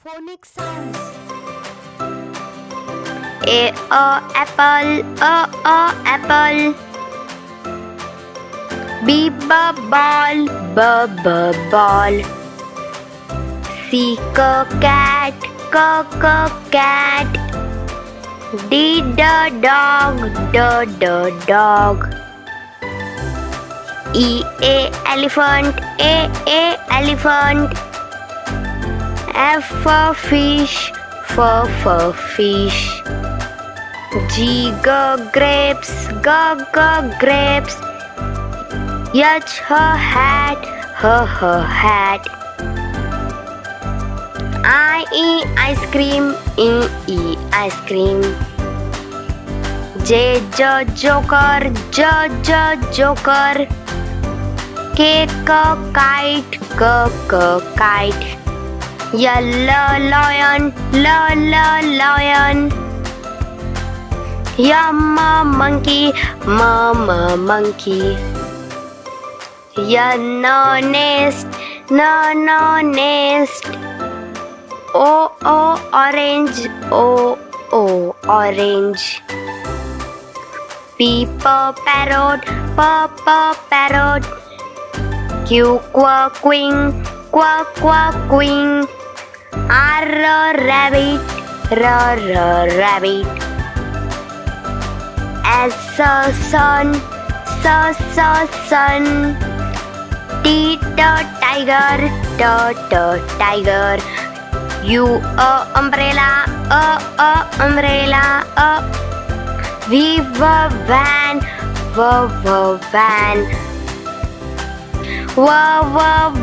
Phonics Sounds. Apple, apple. B ball, ball. C cat, cat. D dog, dog. E elephant, elephant. F fish, fish. G grapes, grapes. H hat, hat. I ice cream, ice cream. J joker, joker. K kite, kite. L lion, lion. M monkey, monkey. N nest, nest. O orange, orange. P parrot, parrot. Q queen, queen. R rabbit, rabbit. S sun, sun. T tiger, tiger. U umbrella, umbrella. V van, van.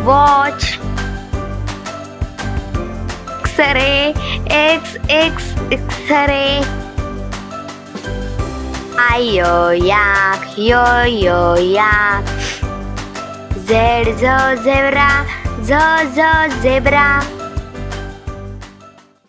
Watch. X-ray, X-ray. Yak, yak. Z zebra, zebra.